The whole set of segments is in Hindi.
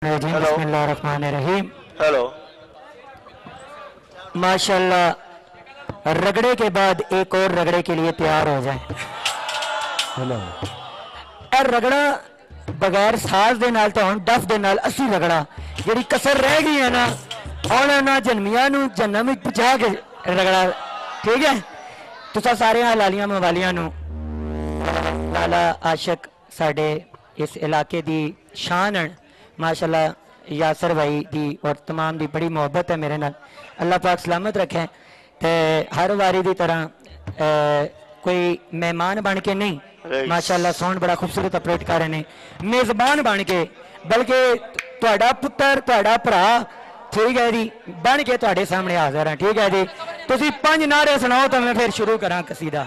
बिस्मिल्लाहिर्रहमानिर्रहीम। हेलो। माशाल्लाह, रगड़े के बाद एक और रगड़े के लिए तैयार हो जाए। हेलो। रगड़ा बगैर साज दे नाल तो हम डफ दे नाल अस्सी रगड़ा जिहड़ी कसर रह गई है ना आने ना जन्मिया नू जन्म विच पहुंचा के रगड़ा। ठीक है, तुसा सारे लालियां मवालियां नू लाला आशिक साडे इस इलाके दी शान है। माशाल्लाह यासर भाई दी और तमाम दी बड़ी मोहब्बत है मेरे नाल। अल्लाह पाक सलामत रखे। ते हर वारी दी तरह कोई मेहमान बन के नहीं, माशाल्लाह साउंड बड़ा खूबसूरत अपलोड कर रहे हैं, मेजबान बन के, बल्कि तुहाडा पुत्र तुहाडा भरा, ठीक है जी, बन के तुहाडे सामने हाजिर है। ठीक है जी, तुसी 5 नारे सुनाओ तो मैं फिर शुरू करा कसीदा।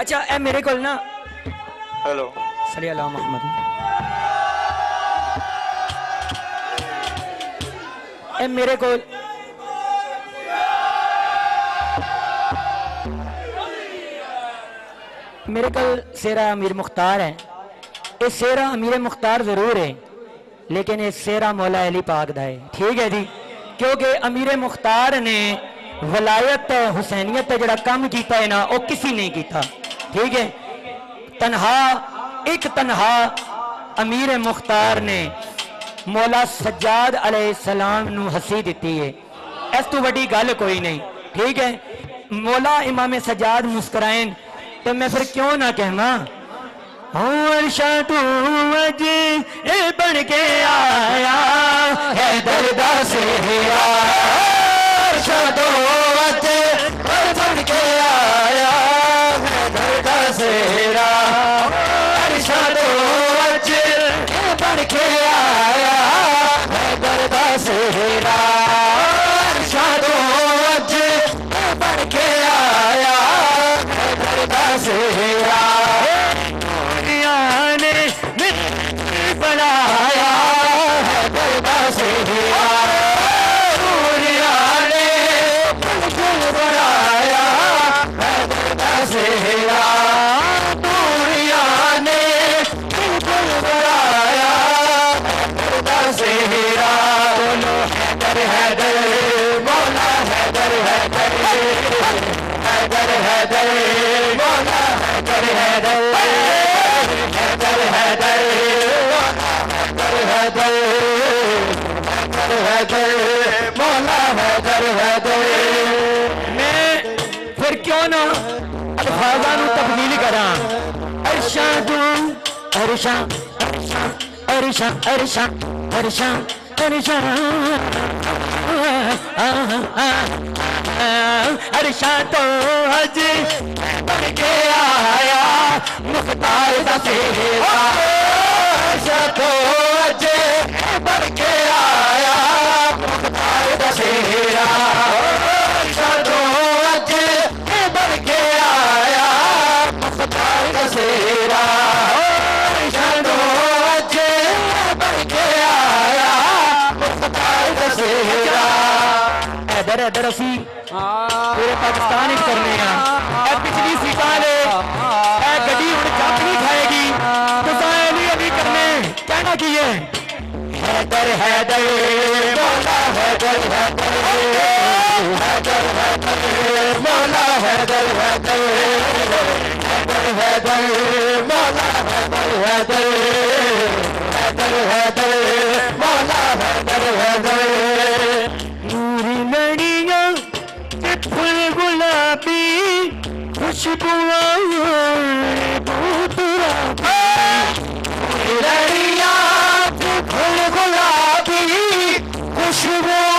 अच्छा, ए मेरे को ना हेलो सल्ली अला मोहम्मद, ए मेरे को सेरा अमीर मुख्तार है। ये सेरा अमीर मुख्तार जरूर है, लेकिन ये सेरा मौला अली पाक दा है। ठीक है जी, क्योंकि अमीर मुख्तार ने वलायत हुसैनियत जड़ा काम किया है ना, वो किसी नहीं किया। ठीक है, तन्हा अमीर मुख्तार ने मौला सज्जाद अलैहिस्सलाम नू हसी दी है। इस तो बड़ी गल कोई नहीं। ठीक है, मौला इमाम सज्जाद मुस्कुराएं तो मैं फिर क्यों ना कहना, अर्शा तू अज बन के आया है दरदा से, अर्शा तू अज बन के आया है दरदा से, अर्शा तू अज बन के आया है दरदा से, अर्शा तू अज बन के आया है दरदा से। बनाया है दरदा से, दुनिया ने बनाया है दरदा से, दुनिया ने बनाया है दरदा से। बोलो हैदर हैदर मौला हैदर हैदर, हैदर हैदर मौला हैदर हैदर, हैदर हैदर मौला हैदर हैदर। मैं फिर क्यों ना अल्फाज़ा नू तब्दील करा, अर्शा तू अर्शा अर्शा अर्शा अर्शा अर्शा अर्शा अर्शा तो अज बन के आया मुख्तार दा सेवा, अर्शा तो अज बन के आया मुख्तार दा सेवा, अर्शा तो अज बन के आया मुख्तार दा सेवा, अर्शा तो अज बन के आया मुख्तार दा सेवा। इधर इधर असी पूरे पाकिस्तान करने पिछली सीटा ने गड्डी हूं जप नहीं खाएगी तो अभी करने कहना की है, हैदर हैदर मौला हैदर हैदर, हैदर हैदर मौला हैदर हैदर, हैदर हैदर मौला हैदर हैदर, हैदर हैदर मौला हैदर हैदर। नूरी लड़ियां फूल गुलाबी खुशबुआं लड़ियां फूल गुलाबी खुशबुआं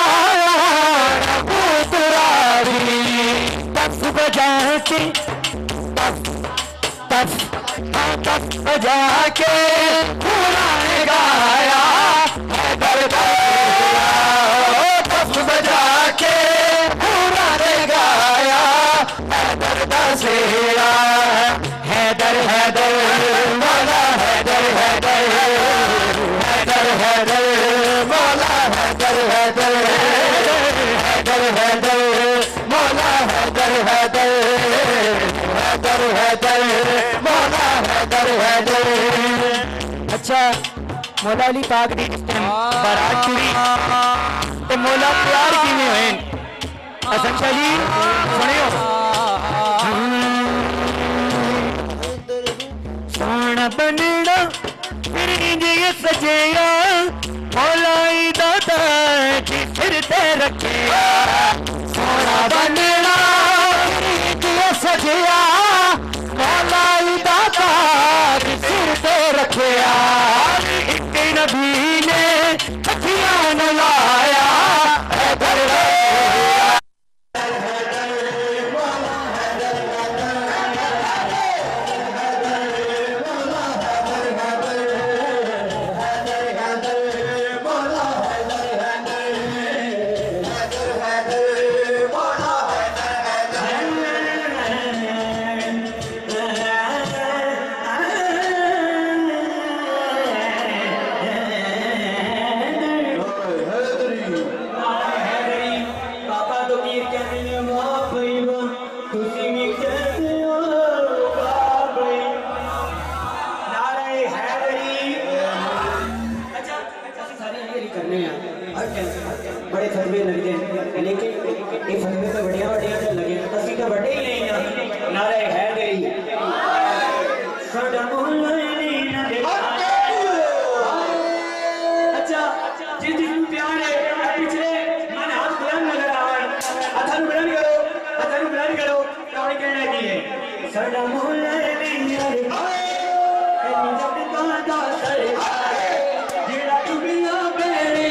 तफ बजा के तफ बजा के पुराने गाया हैदर तफ बजा के पुराने गाया हैदर से हैदर हैदर मौला हैदर हैदर। अच्छा मौला अली पाक दी इस टाइम बारात चुरी ते मौला प्यार किवें होए हसन शाह जी सुनियो। सोना बनना फिर इंजे सजेया मौलाई दादा की सिर ते रखे। सोना बनना फिर सजेया मौलाई दादा की सिर ते रखे। एक नबी ने अखियां न लाया हैदर बड़े फतवे लगते हैं लेकिन ये फतवे तो बढ़िया बढ़िया तो लगे असि तो बड़े ही नहीं हैं। नारे हैदरी साडा मोहल्ला ही नहीं ना अच्छा जिस जिस प्यार है पिछले मन हाथ बुलंद नजर आवन अथन बुलंद करो कौन कहना की है साडा मोहल्ला ही नहीं यार एनी जब दादा सरे जेड़ा दुनिया बेरे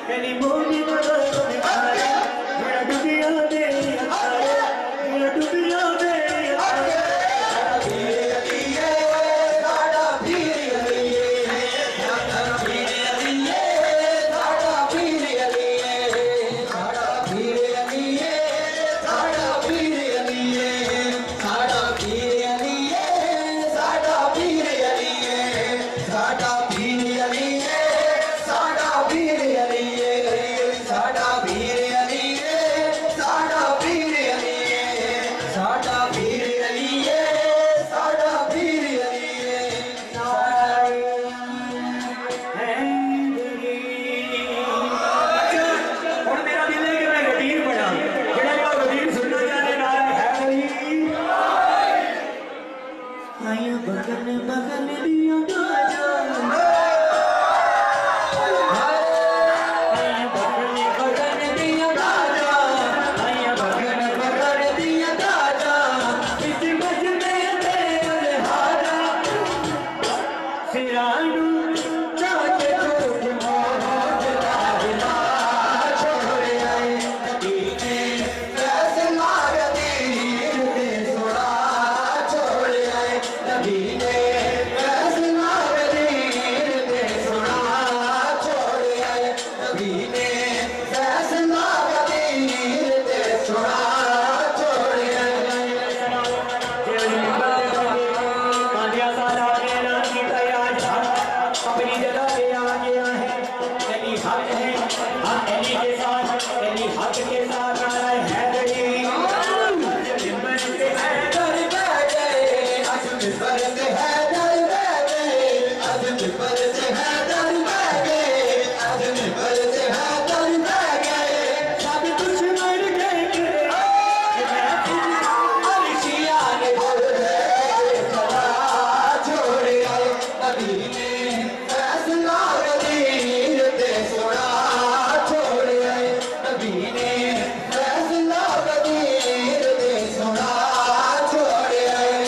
Any movie, हक है हक अली के साथ अली हक के साथ नाराए हैदरी मिंबर पे हैदर बह गए आज मिंबर पे हैदर बह गए आज मिंबर पे हैदर बह गए आज मिंबर पे हैदर बह गए सब दुश्मन गए अर्शिया ने बोल चला छोड़ आए नबी ने फैसला गदीर ते सोना छोड़ आए नबी ने फैसला गदीर ते सोना छोड़ आए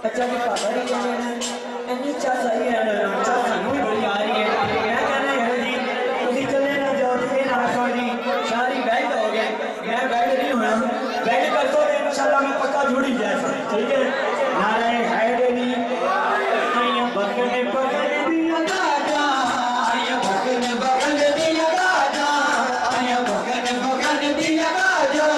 अच्छा जी पापा ने कहना इन्नी चाह सही है ना चाह सानू भी बड़ी आ रही है मैं कहना है जी तुसी चले ना जाओ ते ना आखो जी सारी बैठ हो गए मैं बैठ नहीं होना बैठ कर तो इंशाल्लाह मैं पक्का जुड़ी जाए ठीक है नाराए हैदरी आया बकने बगल दिया राजा आया बकने बगल दिया राजा आया बकने बगल दिया राजा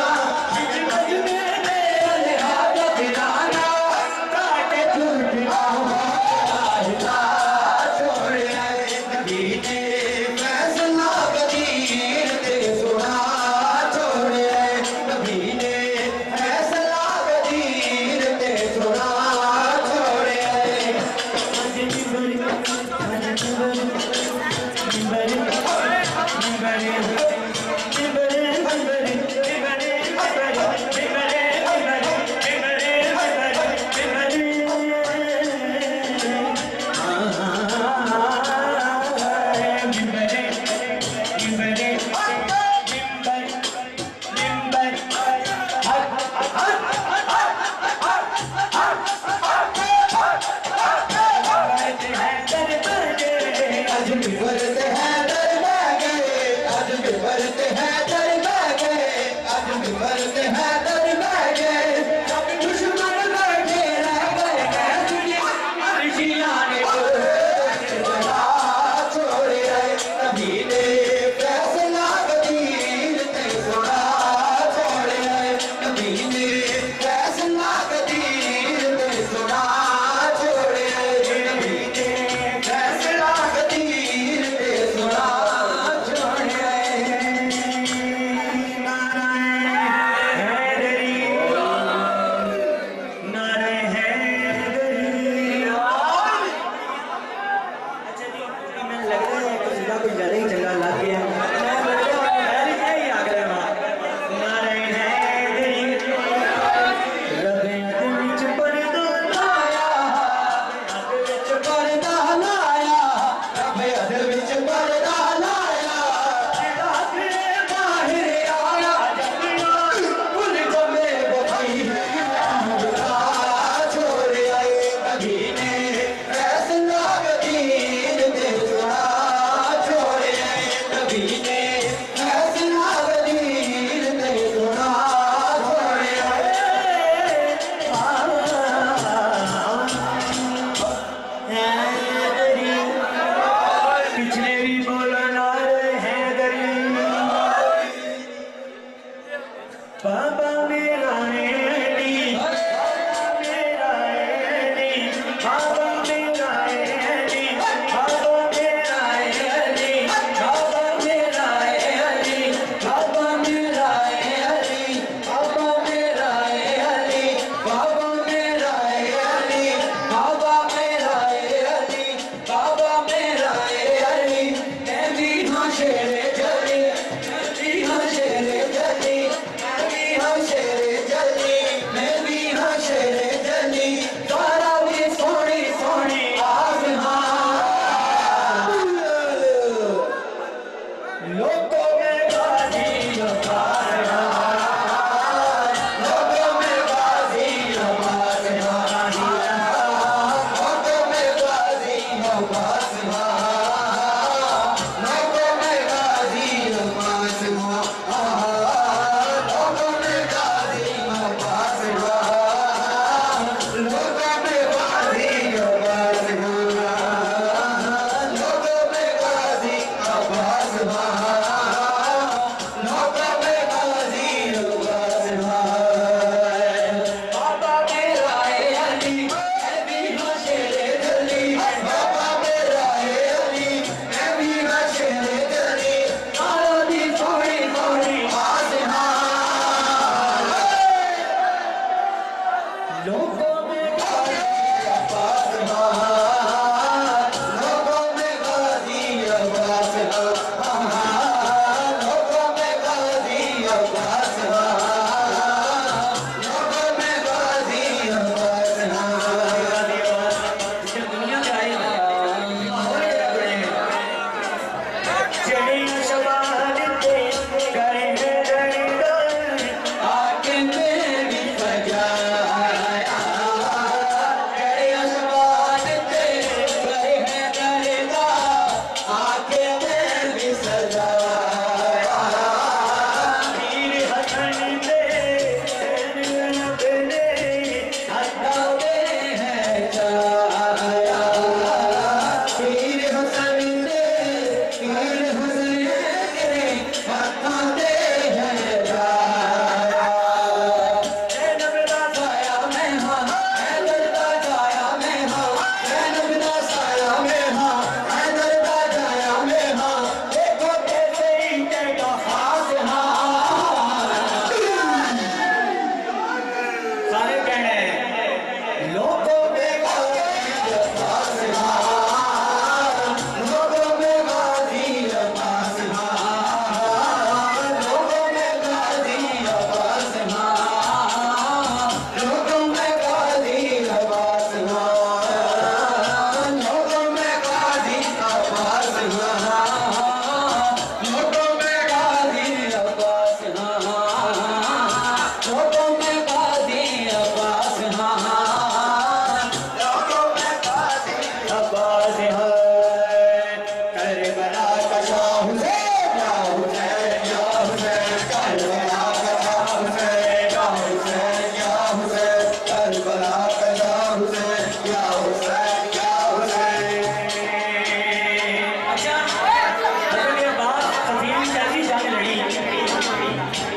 बाबा मेरा अली मेरा अली बाबा मेरा अली बाबा मेरा अली बाबा मेरा अली बाबा मेरा अली बाबा मेरा अली बाबा मेरा अली बाबा मेरा अली बाबा मेरा अली मैं भी हाँ शेरे जली मैं भी हाँ शेरे जली मैं भी हाँ शेरे जली मैं भी हाँ शेरे जली तारा भी सोनी सोनी आसमां लोगों में गाजी अब्बास लोगों में गाजी अब्बास लोगों में गाजी अब्बास लोगों में गाजी अब्बास लोगों में गाजी अब्बास लोगों में गाजी अब्बास लोगों में गाजी अब्बास लोगों में गाजी अब्बास बाबा मेरा अली मैं भी हाँ शेरे जली बाबा मेरा अली मैं भी हाँ शेरे जली तारा दी सोनी सोनी आसमां लोगों में गाजी अब्बास लोगों में गाजी अब्बास लोगों में गाजी अब्बास लोगों में गाजी अब्बास दुनिया में आए चढ़ी सवाल पे करे आके मेरी सजाया चढ़ी सवाल पे करे आके मेरी सजाया वीर हसन दे ने हटावे है जाया वीर हसन दे हटाते हैं जाया जैनब दा साया में हाँ हैदर दा जाया में हाँ जैनब दा साया में हाँ हैदर दा जाया में हाँ देखो कैसे ही तेरा खास हाँ सारे कहने लोगों में गाजी अब्बास लोगों में गाजी अब्बास लोगों में गाजी अब्बास लोगों में गाजी अब्बास लोगों में गाजी अब्बास लोगों में गाजी अब्बास लोगों में गाजी अब्बास लोगों में गाजी अब्बास करबला का शाह हुसैन या हुसैन या हुसैन करबला का शाह हुसैन या हुसैन या हुसैन करबला का शाह हुसैन या हुसैन या हुसैन अच्छा के बाद सफीन कैसी जंग लड़ी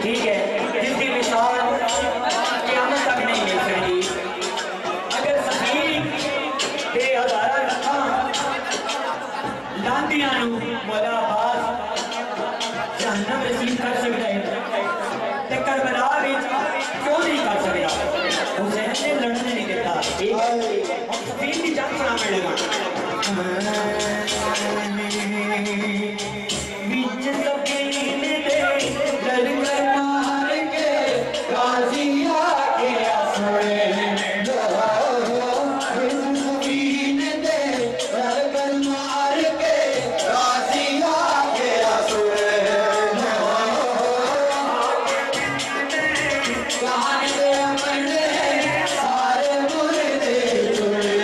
ठीक है जिसकी मिसाल क़यामत तक नहीं मिल सकती अगर सफीन बेहज़ारा लखा लांदियां मौला अब्बास जहन्नम नसीब कर सकता है ते करबला विच क्यों नहीं कर सकता हुसैन ने लड़ने नहीं देता सफीन की जंग सुनाने लगा बीच सफीन दे लड़कर मार के गाजी आके असरे सफीन दे लड़कर मार के गाजी आके असरे कहान दे अपने सारे मुर्दे जुड़े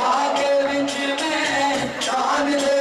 आगे विच में कहान दे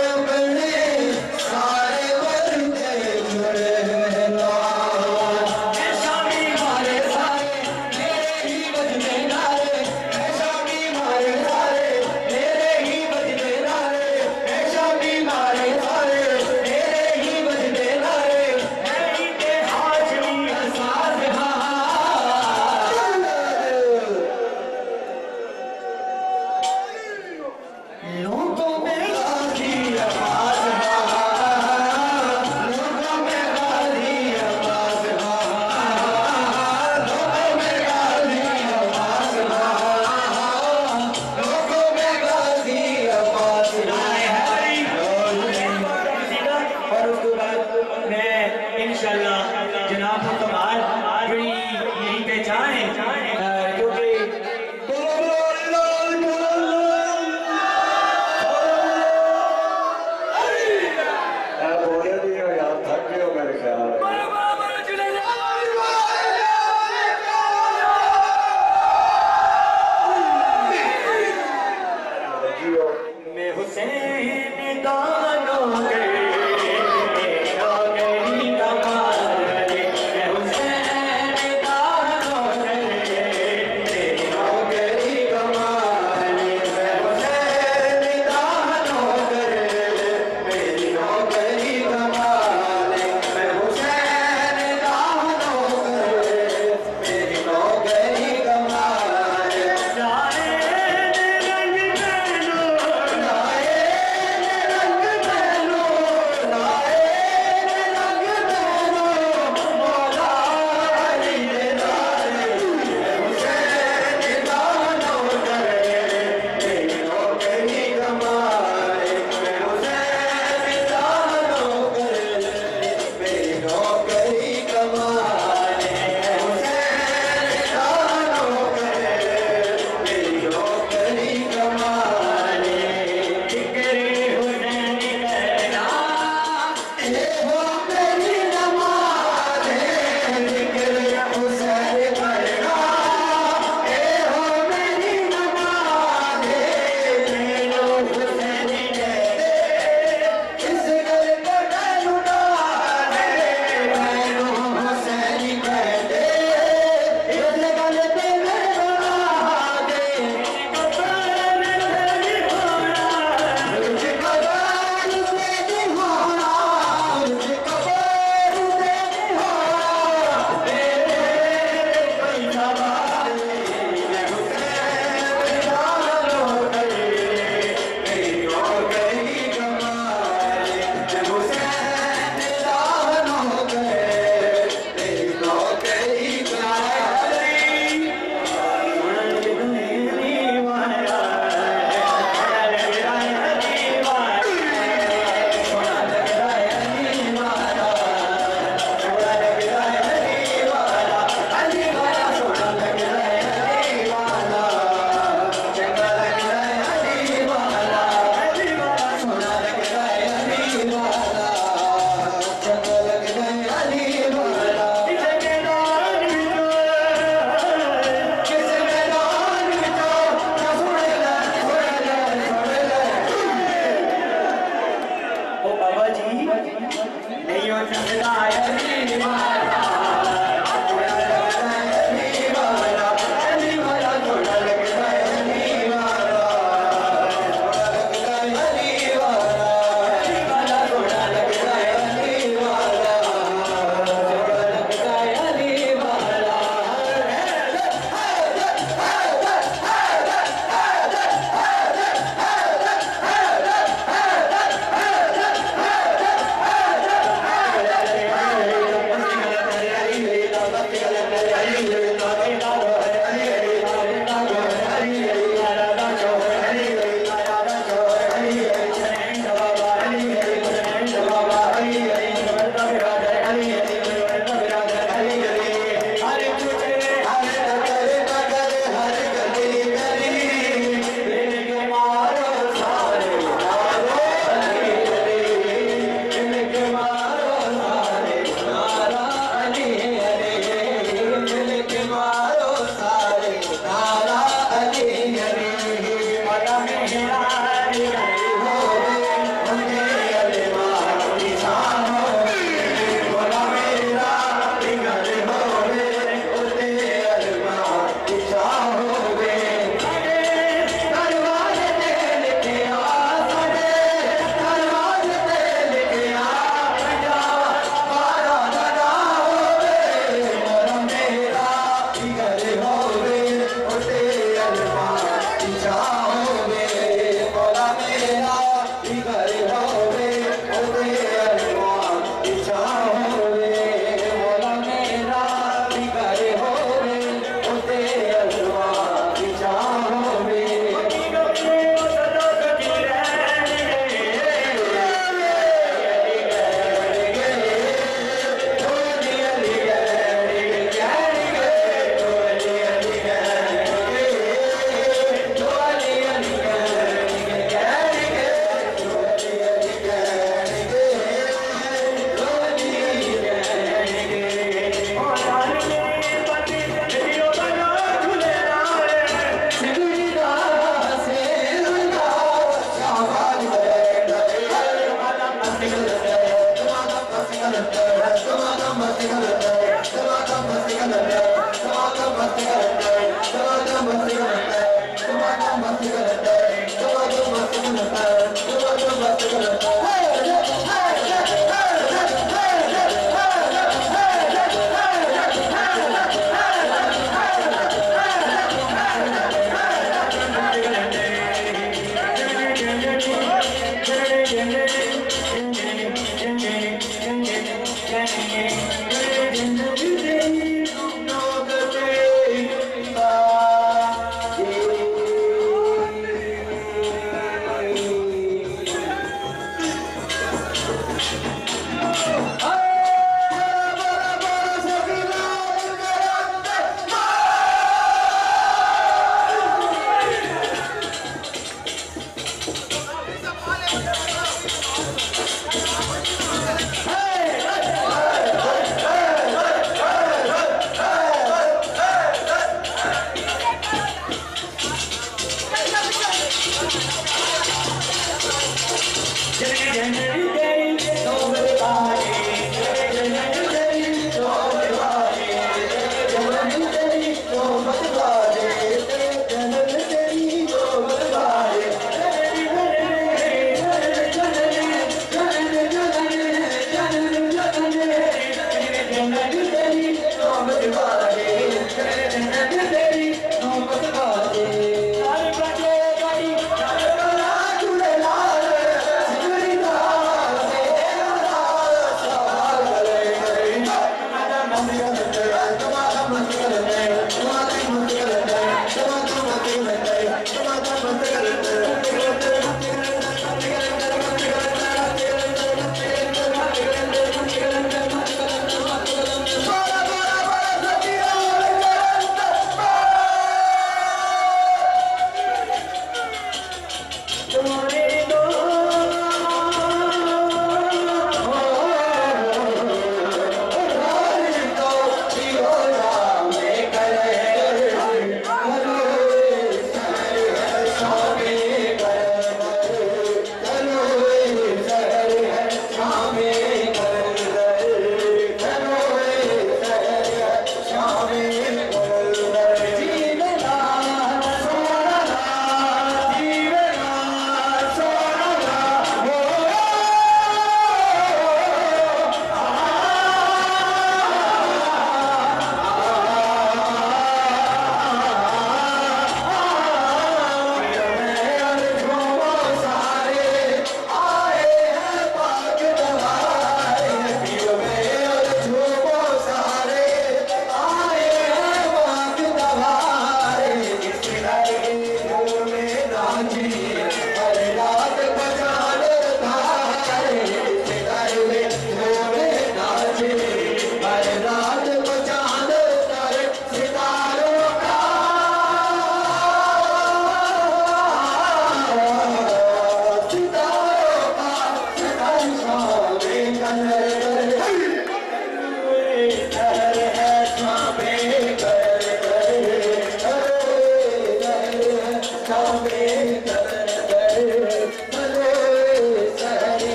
Come on,